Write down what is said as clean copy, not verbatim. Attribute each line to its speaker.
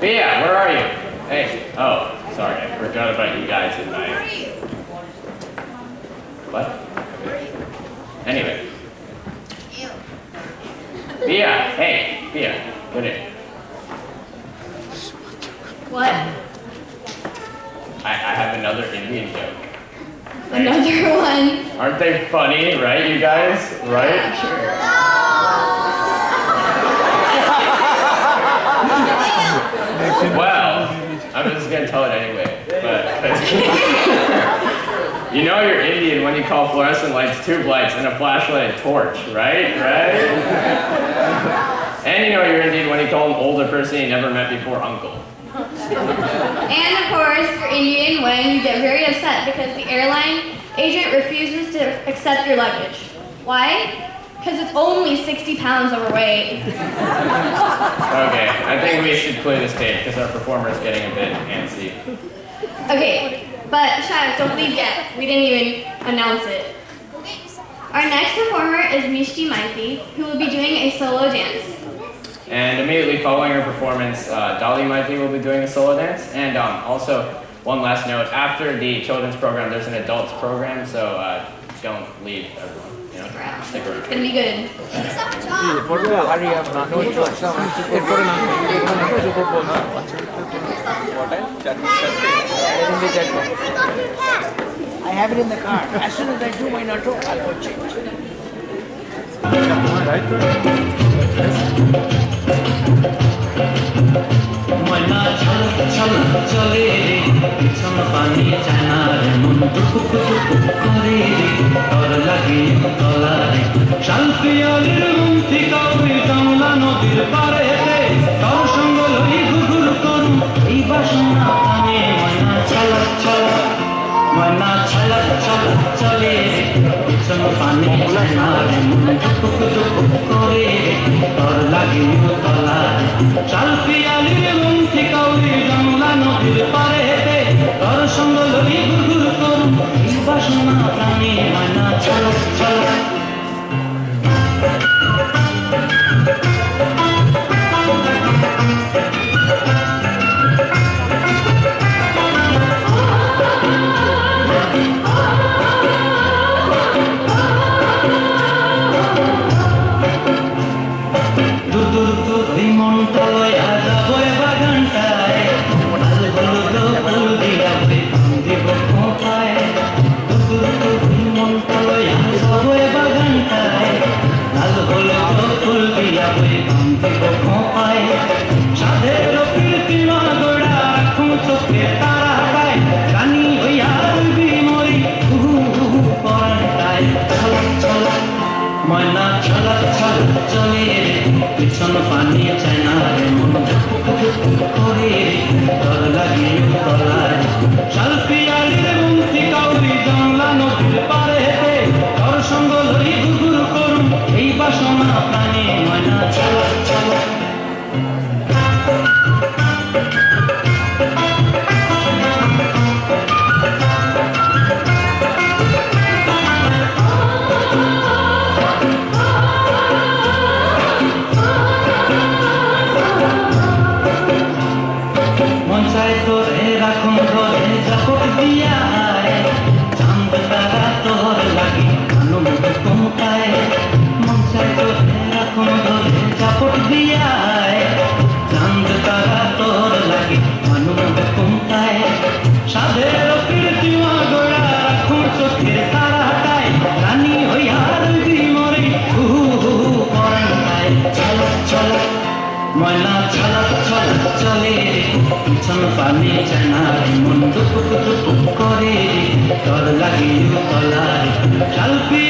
Speaker 1: Bia, where are you? Hey. Oh, sorry, I forgot about you guys at night. What? Anyway. Bia, hey, Bia, get in.
Speaker 2: What?
Speaker 1: I have another Indian joke. Right?
Speaker 2: Another one?
Speaker 1: Aren't they funny, right, you guys? Right?
Speaker 2: Yeah, sure.
Speaker 1: Well, I'm just gonna tell it anyway. But you know you're Indian when you call fluorescent lights tube lights and a flashlight a torch, right? Right? And you know you're Indian when you call an older person you never met before uncle.
Speaker 2: And of course, you're Indian when you get very upset because the airline agent refuses to accept your luggage. Why? Because it's only 60 pounds overweight.
Speaker 1: Okay, I think we should clear this tape because our performer is getting a bit antsy.
Speaker 2: Okay, but Shaq, don't leave yet. We didn't even announce it. Our next performer is Mishti Maiti, who will be doing a solo dance.
Speaker 1: And immediately following her performance, Dolly Maiti will be doing a solo dance. And also, one last note, after the children's program, there's an adults program, so don't leave, everyone. You know, stick around.
Speaker 2: It's gonna be good.
Speaker 3: I have it in the car. As soon as I do my natto, I'll go change.
Speaker 4: ময়না ছল ছল চলে রে পিছন পানি China রে মন টুকুক টুকুক করে রে তর লাগে তলা রে শালপিয়ালির মুন্তি কাউরি জংলা নদীর পারেতে তর সঙ্গ লই ঘুঘুর করুন এই বাসনা প্রাণে ময়না ছল ছল ময়না ছল ছল চলে রে পিছন পানি চায়না রে মন টুকুক টুকুক করে রে তর লাগে তলা রে শালপিয়ালির মুন্তি কাউরি জংলা নদীর পারেতে তর সঙ্গ লই ঘুঘুর করুন এই বাসনা প্রাণে ময়না ছল ছল ময়না ছল ছল চলে রে পিছন পানি চায়না রে মন করে রে তর লাগে তলায় শালপিয়ালির মুন্তি কাউরি জংলা নদীর পারে হেতে তর সঙ্গ লই ঘুঘুর করুন এই বাসনা প্রাণে ময়না ছল ছল ময়না ছল ছল চলে রে পিছন পানি চায়না রে মন টুকুক টুকুক করে রে তর লাগে তলা রে শালপি